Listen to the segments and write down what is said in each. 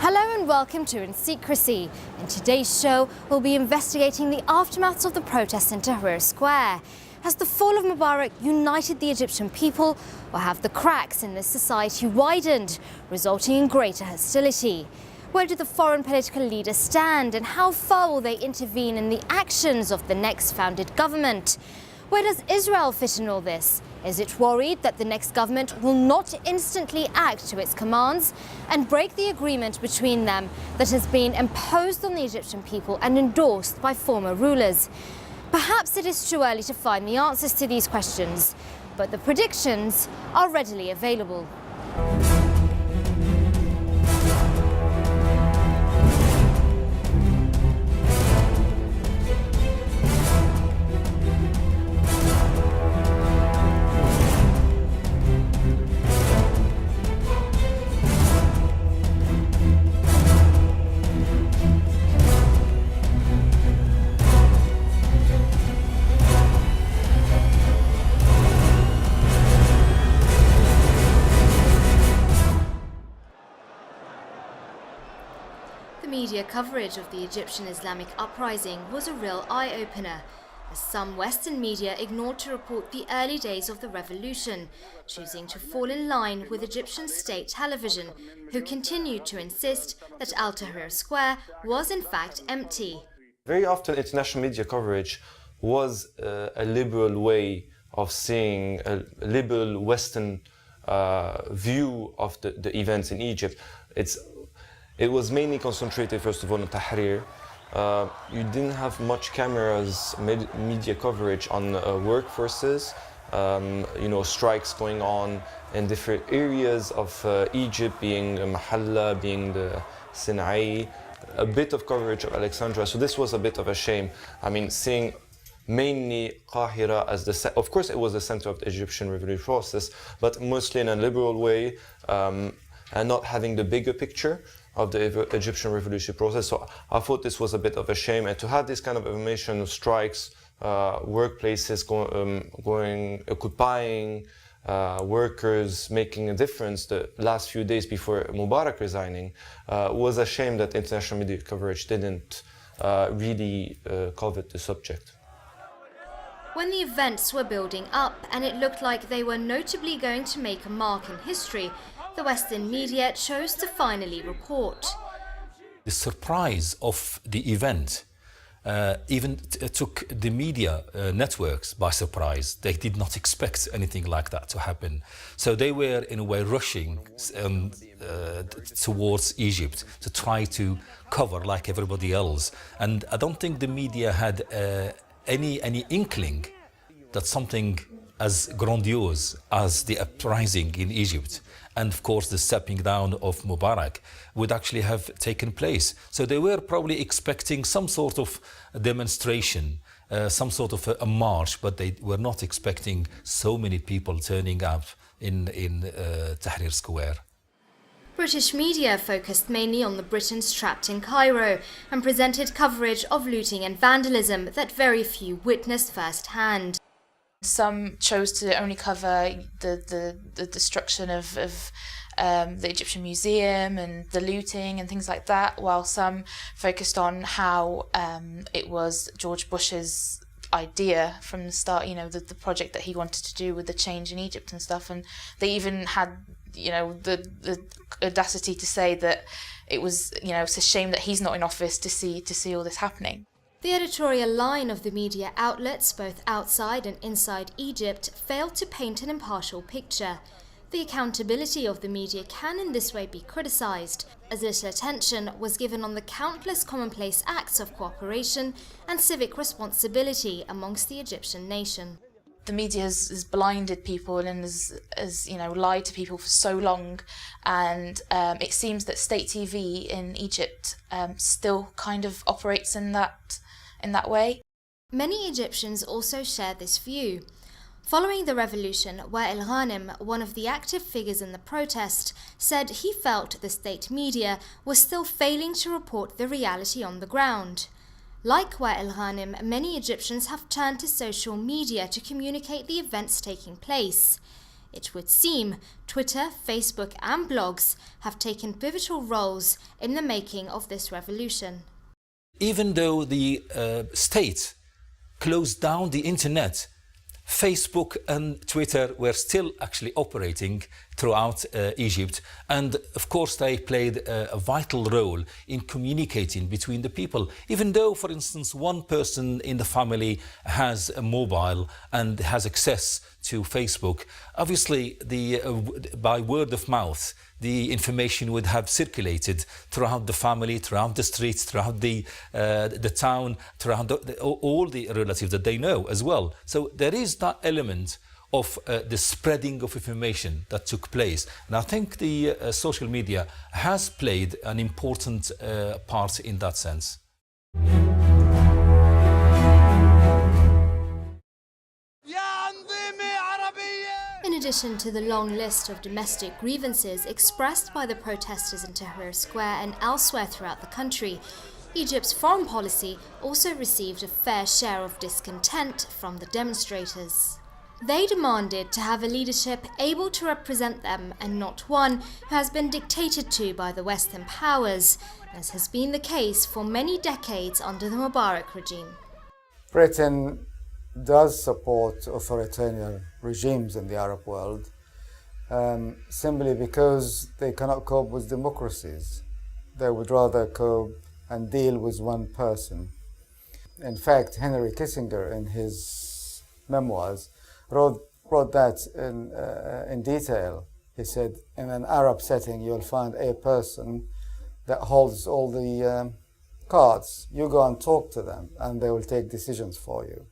Hello and welcome to In-Secrecy. In today's show, we'll be investigating the aftermaths of the protests in Tahrir Square. Has the fall of Mubarak united the Egyptian people, or have the cracks in this society widened, resulting in greater hostility? Where do the foreign political leaders stand, and how far will they intervene in the actions of the next founded government? Where does Israel fit in all this? Is it worried that the next government will not instantly act to its commands and break the agreement between them that has been imposed on the Egyptian people and endorsed by former rulers? Perhaps it is too early to find the answers to these questions, but the predictions are readily available. The media coverage of the Egyptian Islamic uprising was a real eye-opener, as some Western media ignored to report the early days of the revolution, choosing to fall in line with Egyptian state television, who continued to insist that Tahrir Square was in fact empty. Very often international media coverage was a liberal way of seeing a liberal Western view of the events in Egypt. It was mainly concentrated, first of all, on Tahrir. You didn't have much cameras, media coverage on workforces, strikes going on in different areas of Egypt, being Mahalla, being the Sinai, a bit of coverage of Alexandria. So this was a bit of a shame. I mean, seeing mainly Qahira as of course it was the center of the Egyptian revolutionary process, but mostly in a liberal way, and not having the bigger picture of the Egyptian revolutionary process. So I thought this was a bit of a shame, and to have this kind of information, strikes, workplaces occupying, workers making a difference the last few days before Mubarak resigning, was a shame that international media coverage didn't really cover the subject. When the events were building up and it looked like they were notably going to make a mark in history, the Western media chose to finally report. The surprise of the event even took the media networks by surprise. They did not expect anything like that to happen. So they were, in a way, rushing towards Egypt to try to cover like everybody else. And I don't think the media had any inkling that something as grandiose as the uprising in Egypt and of course the stepping down of Mubarak would actually have taken place. So they were probably expecting some sort of demonstration, some sort of a march, but they were not expecting so many people turning up in Tahrir Square. British media focused mainly on the Britons trapped in Cairo and presented coverage of looting and vandalism that very few witnessed firsthand. Some chose to only cover the destruction of the Egyptian Museum and the looting and things like that, while some focused on how it was George Bush's idea from the start, the project that he wanted to do with the change in Egypt and stuff. And they even had, the audacity to say that it was, it's a shame that he's not in office to see all this happening. The editorial line of the media outlets, both outside and inside Egypt, failed to paint an impartial picture. The accountability of the media can in this way be criticised, as little attention was given on the countless commonplace acts of cooperation and civic responsibility amongst the Egyptian nation. The media has blinded people and has lied to people for so long, and it seems that state TV in Egypt still kind of operates in that way. Many Egyptians also share this view. Following the revolution, Wael Ghanem, one of the active figures in the protest, said he felt the state media was still failing to report the reality on the ground. Like Wael Ghanem, many Egyptians have turned to social media to communicate the events taking place. It would seem Twitter, Facebook and blogs have taken pivotal roles in the making of this revolution. Even though the state closed down the internet, Facebook and Twitter were still actually operating throughout Egypt, and of course they played a vital role in communicating between the people. Even though, for instance, one person in the family has a mobile and has access to Facebook, obviously by word of mouth the information would have circulated throughout the family, throughout the streets, throughout the town, throughout all the relatives that they know as well. So there is that element of the spreading of information that took place. And I think the social media has played an important part in that sense. In addition to the long list of domestic grievances expressed by the protesters in Tahrir Square and elsewhere throughout the country, Egypt's foreign policy also received a fair share of discontent from the demonstrators. They demanded to have a leadership able to represent them and not one who has been dictated to by the Western powers, as has been the case for many decades under the Mubarak regime. Britain does support authoritarian regimes in the Arab world simply because they cannot cope with democracies. They would rather cope and deal with one person. In fact, Henry Kissinger, in his memoirs, wrote that in detail. He said, in an Arab setting, you'll find a person that holds all the cards. You go and talk to them, and they will take decisions for you.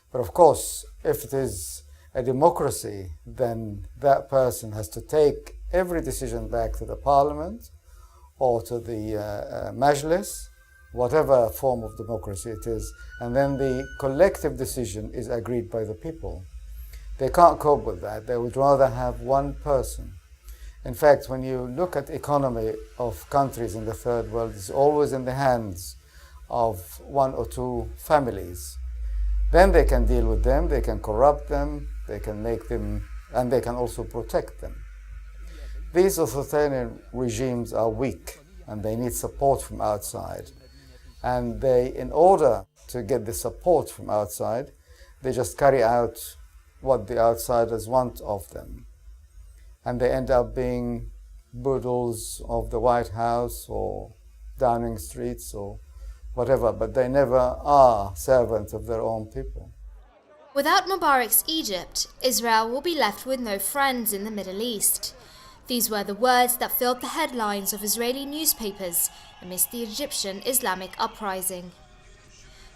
But of course, if it is a democracy, then that person has to take every decision back to the parliament or to the Majlis, whatever form of democracy it is, and then the collective decision is agreed by the people. They can't cope with that. They would rather have one person. In fact, when you look at the economy of countries in the third world, it's always in the hands of one or two families. Then they can deal with them, they can corrupt them, they can make them, and they can also protect them. These authoritarian regimes are weak and they need support from outside. And they, in order to get the support from outside, they just carry out what the outsiders want of them. And they end up being boodles of the White House or Downing Streets or whatever, but they never are servants of their own people. Without Mubarak's Egypt, Israel will be left with no friends in the Middle East. These were the words that filled the headlines of Israeli newspapers amidst the Egyptian Islamic uprising.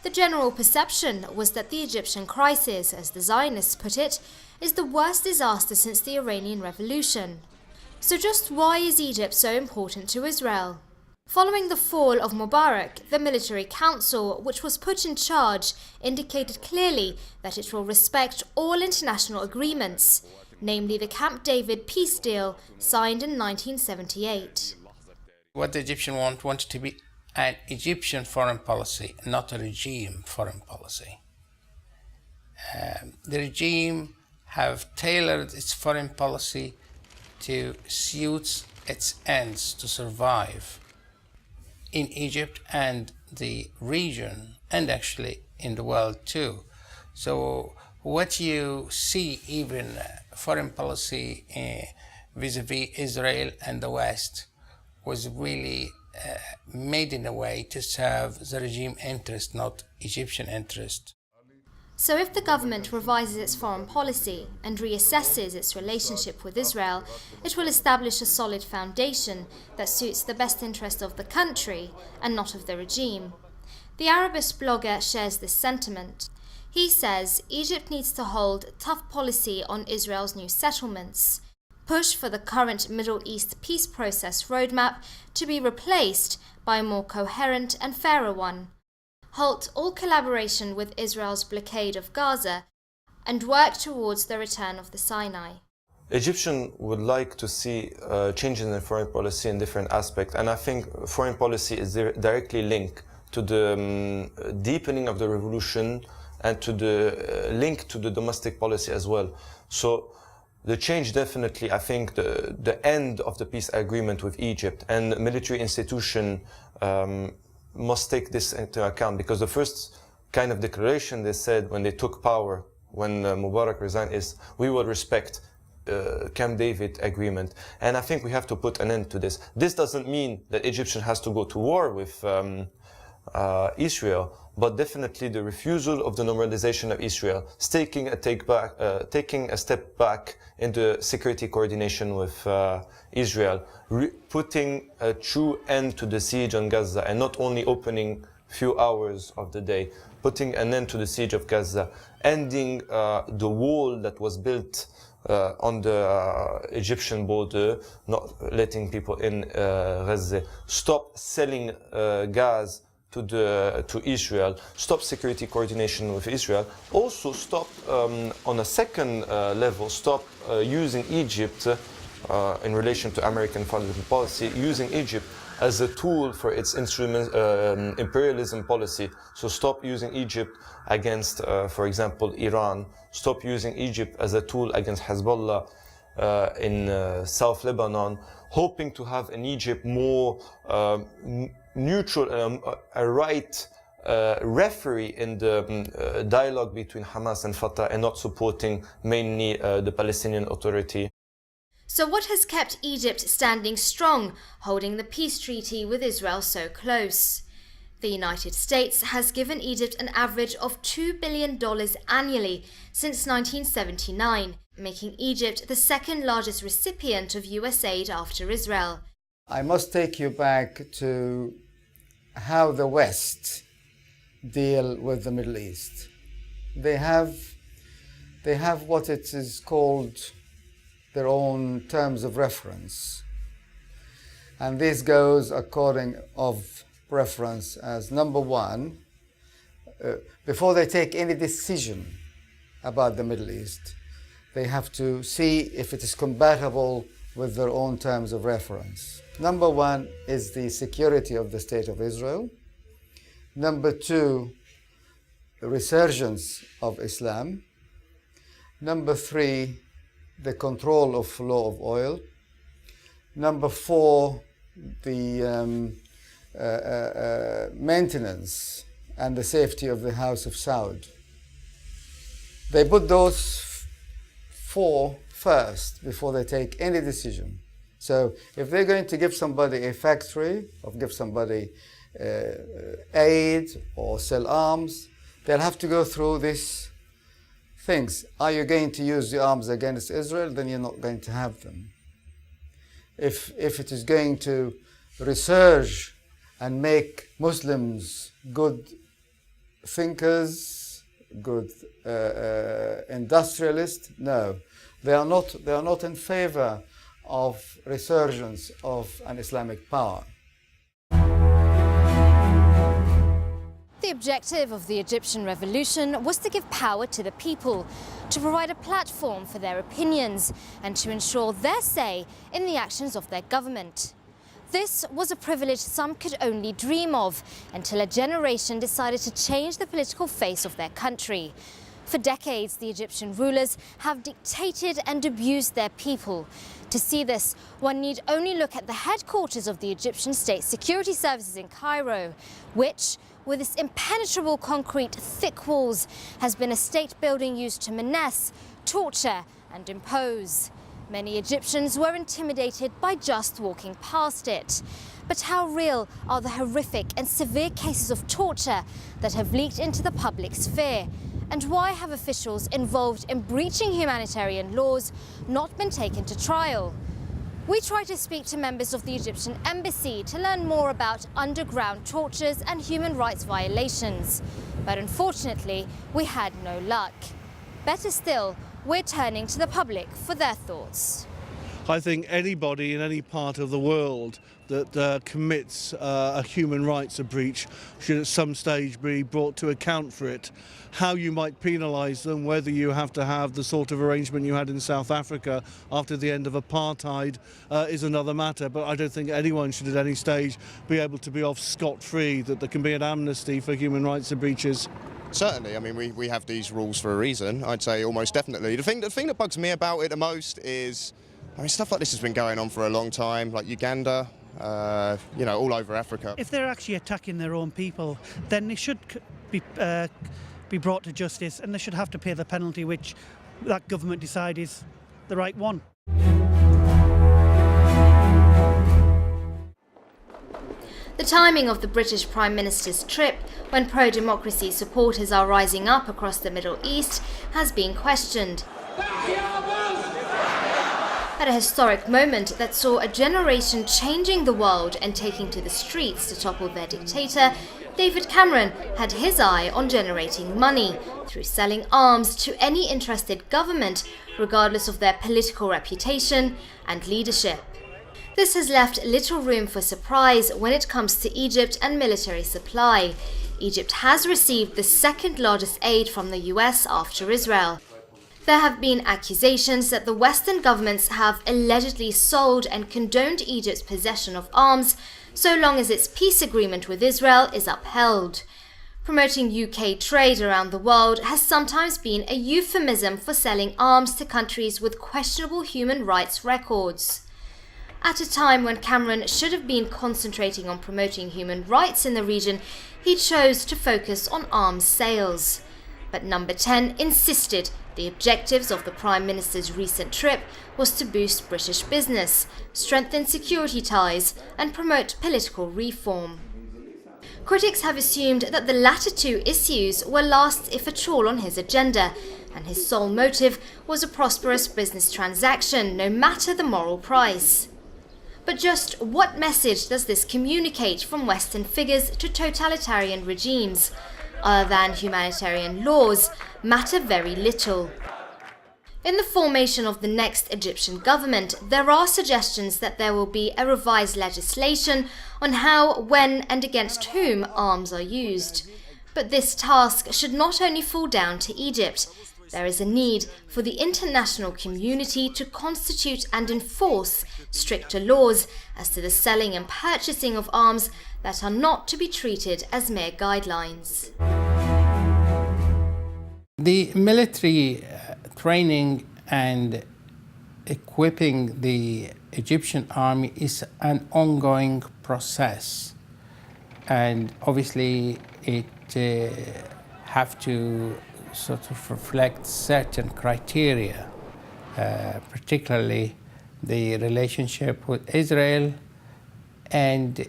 The general perception was that the Egyptian crisis, as the Zionists put it, is the worst disaster since the Iranian Revolution. So just why is Egypt so important to Israel? Following the fall of Mubarak, the military council, which was put in charge, indicated clearly that it will respect all international agreements, namely the Camp David peace deal signed in 1978. What the Egyptians wanted to be an Egyptian foreign policy, not a regime foreign policy. The regime have tailored its foreign policy to suit its ends to survive in Egypt and the region, and actually in the world too. So what you see, even foreign policy vis-a-vis Israel and the West, was really made in a way to serve the regime interest, not Egyptian interest. So if the government revises its foreign policy and reassesses its relationship with Israel, it will establish a solid foundation that suits the best interest of the country and not of the regime. The Arabist blogger shares this sentiment. He says Egypt needs to hold a tough policy on Israel's new settlements, push for the current Middle East peace process roadmap to be replaced by a more coherent and fairer one, halt all collaboration with Israel's blockade of Gaza, and work towards the return of the Sinai. Egyptians would like to see changes in foreign policy in different aspects, and I think foreign policy is directly linked to the deepening of the revolution and to the link to the domestic policy as well. So the change definitely, I think, the end of the peace agreement with Egypt and military institution must take this into account, because the first kind of declaration they said when they took power, when Mubarak resigned, is we will respect Camp David agreement. And I think we have to put an end to this. This doesn't mean that Egyptian has to go to war with Israel, but definitely the refusal of the normalization of Israel, taking a step back into security coordination with Israel, putting a true end to the siege on Gaza, and not only opening few hours of the day, putting an end to the siege of Gaza, ending the wall that was built on the Egyptian border, not letting people in Gaza, stop selling gas to Israel, stop security coordination with Israel, also stop, on a second level, stop using Egypt in relation to American foreign policy, using Egypt as a tool for its imperialism policy. So stop using Egypt against, for example, Iran, stop using Egypt as a tool against Hezbollah in South Lebanon, hoping to have in Egypt more neutral, a right referee in the dialogue between Hamas and Fatah, and not supporting mainly the Palestinian Authority. So what has kept Egypt standing strong, holding the peace treaty with Israel so close? The United States has given Egypt an average of $2 billion annually since 1979, making Egypt the second largest recipient of US aid after Israel. I must take you back to how the West deal with the Middle East. They have what it is called their own terms of reference. And this goes according of preference as number one, before they take any decision about the Middle East, they have to see if it is compatible with their own terms of reference. Number one is the security of the State of Israel. Number two, the resurgence of Islam. Number three, the control of flow of oil. Number four, the maintenance and the safety of the House of Saud. They put those four first before they take any decision. So if they're going to give somebody a factory, or give somebody aid or sell arms, they'll have to go through these things. Are you going to use the arms against Israel? Then you're not going to have them. If it is going to resurge and make Muslims good thinkers, good industrialists, no. They are not in favor of resurgence of an Islamic power. The objective of the Egyptian revolution was to give power to the people, to provide a platform for their opinions, and to ensure their say in the actions of their government. This was a privilege some could only dream of until a generation decided to change the political face of their country. For decades, the Egyptian rulers have dictated and abused their people. To see this, one need only look at the headquarters of the Egyptian State Security Services in Cairo, which, with its impenetrable concrete thick walls, has been a state building used to menace, torture and impose. Many Egyptians were intimidated by just walking past it. But how real are the horrific and severe cases of torture that have leaked into the public sphere? And why have officials involved in breaching humanitarian laws not been taken to trial? We tried to speak to members of the Egyptian embassy to learn more about underground tortures and human rights violations. But unfortunately, we had no luck. Better still, we're turning to the public for their thoughts. I think anybody in any part of the world that commits a human rights breach should at some stage be brought to account for it. How you might penalise them, whether you have to have the sort of arrangement you had in South Africa after the end of apartheid is another matter, but I don't think anyone should at any stage be able to be off scot-free, that there can be an amnesty for human rights breaches. Certainly, I mean, we have these rules for a reason, I'd say almost definitely. The thing that bugs me about it the most is, I mean, stuff like this has been going on for a long time, like Uganda, you know, all over Africa. If they're actually attacking their own people, then they should be brought to justice, and they should have to pay the penalty which that government decide is the right one. The timing of the British Prime Minister's trip, when pro-democracy supporters are rising up across the Middle East, has been questioned. At a historic moment that saw a generation changing the world and taking to the streets to topple their dictator, David Cameron had his eye on generating money through selling arms to any interested government, regardless of their political reputation and leadership. This has left little room for surprise when it comes to Egypt and military supply. Egypt has received the second largest aid from the US after Israel. There have been accusations that the Western governments have allegedly sold and condoned Egypt's possession of arms so long as its peace agreement with Israel is upheld. Promoting UK trade around the world has sometimes been a euphemism for selling arms to countries with questionable human rights records. At a time when Cameron should have been concentrating on promoting human rights in the region, he chose to focus on arms sales. But Number 10 insisted the objectives of the Prime Minister's recent trip was to boost British business, strengthen security ties, and promote political reform. Critics have assumed that the latter two issues were last, if at all, on his agenda, and his sole motive was a prosperous business transaction, no matter the moral price. But just what message does this communicate from Western figures to totalitarian regimes? Other than humanitarian laws, matter very little. In the formation of the next Egyptian government, there are suggestions that there will be a revised legislation on how, when, and against whom arms are used. But this task should not only fall down to Egypt. There is a need for the international community to constitute and enforce stricter laws as to the selling and purchasing of arms that are not to be treated as mere guidelines. The military training and equipping the Egyptian army is an ongoing process, and obviously it have to sort of reflect certain criteria, particularly the relationship with Israel, and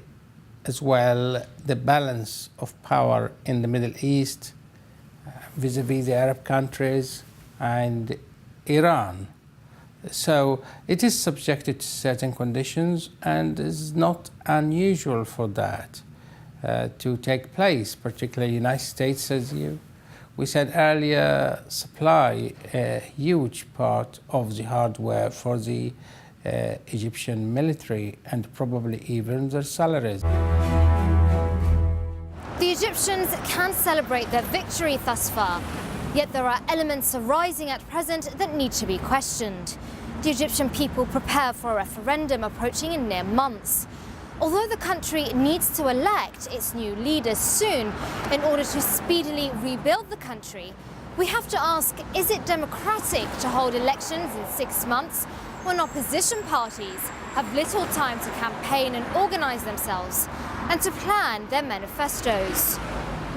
as well the balance of power in the Middle East vis-a-vis the Arab countries and Iran. So it is subjected to certain conditions, and is not unusual for that to take place, particularly the United States, as we said earlier, supply a huge part of the hardware for the Egyptian military, and probably even their salaries. The Egyptians can celebrate their victory thus far, yet there are elements arising at present that need to be questioned. The Egyptian people prepare for a referendum approaching in near months. Although the country needs to elect its new leaders soon in order to speedily rebuild the country, we have to ask, is it democratic to hold elections in 6 months when opposition parties have little time to campaign and organise themselves and to plan their manifestos?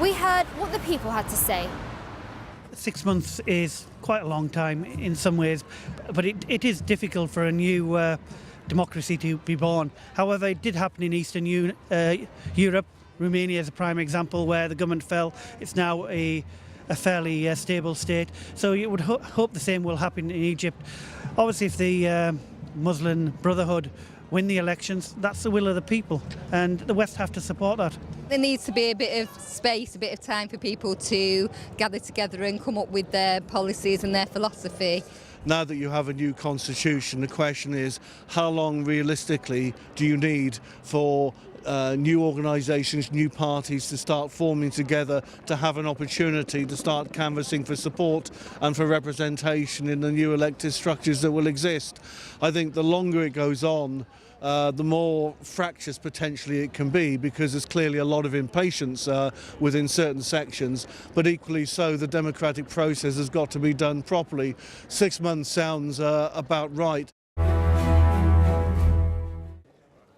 We heard what the people had to say. 6 months is quite a long time in some ways, but it is difficult for a new democracy to be born. However, it did happen in Eastern Europe. Romania is a prime example where the government fell. It's now a fairly stable state. So you would hope the same will happen in Egypt. Obviously, if the Muslim Brotherhood win the elections, that's the will of the people, and the West have to support that. There needs to be a bit of space, a bit of time for people to gather together and come up with their policies and their philosophy. Now that you have a new constitution, the question is, how long realistically do you need for new organisations, new parties to start forming together to have an opportunity to start canvassing for support and for representation in the new elected structures that will exist? I think the longer it goes on, the more fractious potentially it can be, because there's clearly a lot of impatience within certain sections, but equally so the democratic process has got to be done properly. 6 months sounds about right.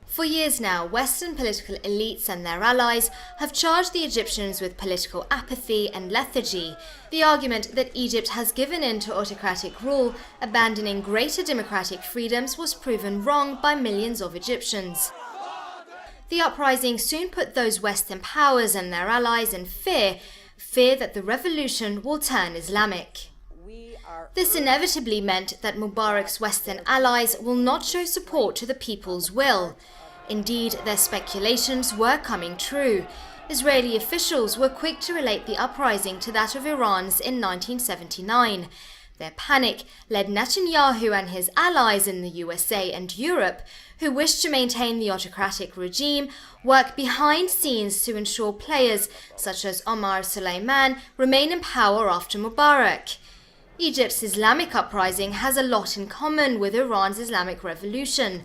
For years now, Western political elites and their allies have charged the Egyptians with political apathy and lethargy. The argument that Egypt has given in to autocratic rule, abandoning greater democratic freedoms, was proven wrong by millions of Egyptians. The uprising soon put those Western powers and their allies in fear that the revolution will turn Islamic. This inevitably meant that Mubarak's Western allies will not show support to the people's will. Indeed, their speculations were coming true. Israeli officials were quick to relate the uprising to that of Iran's in 1979. Their panic led Netanyahu and his allies in the USA and Europe, who wished to maintain the autocratic regime, work behind scenes to ensure players such as Omar Suleiman remain in power after Mubarak. Egypt's Islamic uprising has a lot in common with Iran's Islamic Revolution.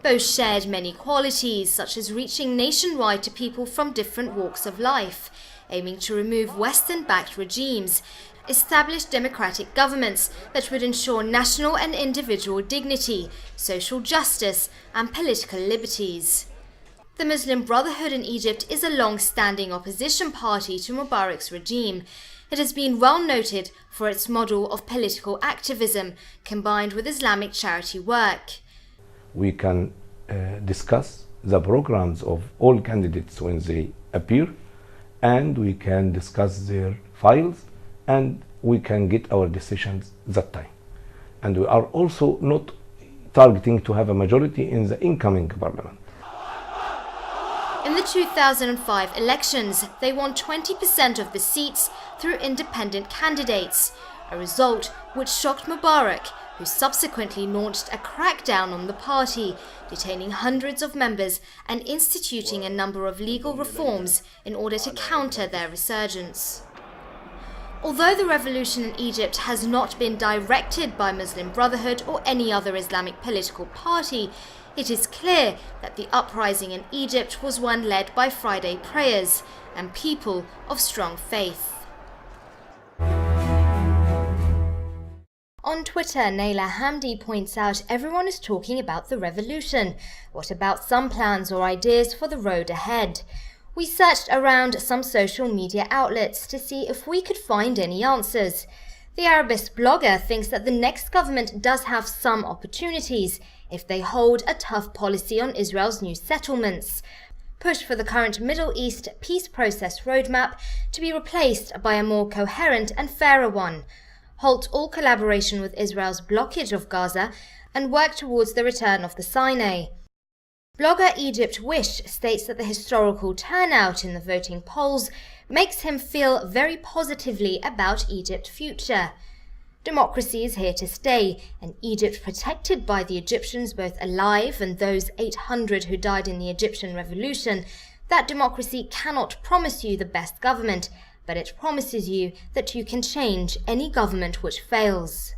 Both shared many qualities, such as reaching nationwide to people from different walks of life, aiming to remove Western-backed regimes, establish democratic governments that would ensure national and individual dignity, social justice, and political liberties. The Muslim Brotherhood in Egypt is a long-standing opposition party to Mubarak's regime. It has been well noted for its model of political activism combined with Islamic charity work. We can discuss the programs of all candidates when they appear, and we can discuss their files, and we can get our decisions that time. And we are also not targeting to have a majority in the incoming parliament. In the 2005 elections, they won 20% of the seats through independent candidates, a result which shocked Mubarak, who subsequently launched a crackdown on the party, detaining hundreds of members and instituting a number of legal reforms in order to counter their resurgence. Although the revolution in Egypt has not been directed by Muslim Brotherhood or any other Islamic political party, it is clear that the uprising in Egypt was one led by Friday prayers and people of strong faith. On Twitter, Naila Hamdi points out everyone is talking about the revolution. What about some plans or ideas for the road ahead? We searched around some social media outlets to see if we could find any answers. The Arabist blogger thinks that the next government does have some opportunities if they hold a tough policy on Israel's new settlements, push for the current Middle East peace process roadmap to be replaced by a more coherent and fairer one, halt all collaboration with Israel's blockage of Gaza, and work towards the return of the Sinai. Blogger Egypt Wish states that the historical turnout in the voting polls makes him feel very positively about Egypt's future. Democracy is here to stay, and Egypt protected by the Egyptians both alive and those 800 who died in the Egyptian Revolution. That democracy cannot promise you the best government, but it promises you that you can change any government which fails.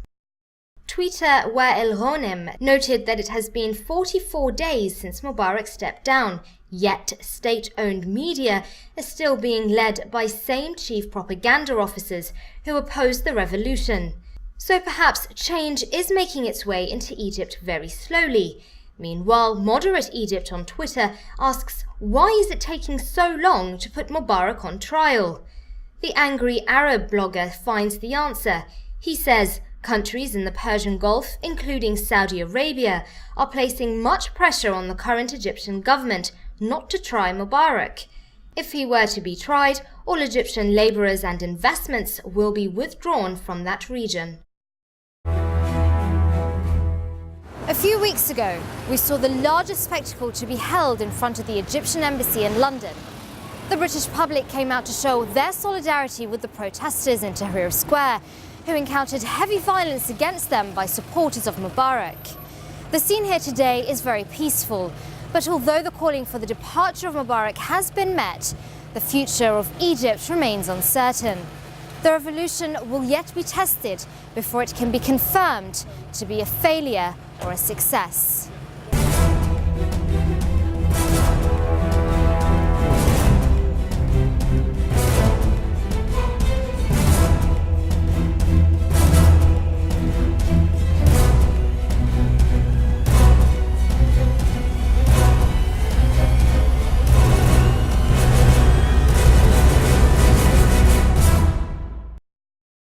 Tweeter Wael Ghonem noted that it has been 44 days since Mubarak stepped down, yet state-owned media is still being led by same chief propaganda officers who opposed the revolution. So perhaps change is making its way into Egypt very slowly. Meanwhile, Moderate Egypt on Twitter asks, why is it taking so long to put Mubarak on trial? The angry Arab blogger finds the answer. He says, countries in the Persian Gulf, including Saudi Arabia, are placing much pressure on the current Egyptian government not to try Mubarak. If he were to be tried, all Egyptian laborers and investments will be withdrawn from that region. A few weeks ago, we saw the largest spectacle to be held in front of the Egyptian embassy in London. The British public came out to show their solidarity with the protesters in Tahrir Square, who encountered heavy violence against them by supporters of Mubarak. The scene here today is very peaceful, but although the calling for the departure of Mubarak has been met, the future of Egypt remains uncertain. The revolution will yet be tested before it can be confirmed to be a failure or a success.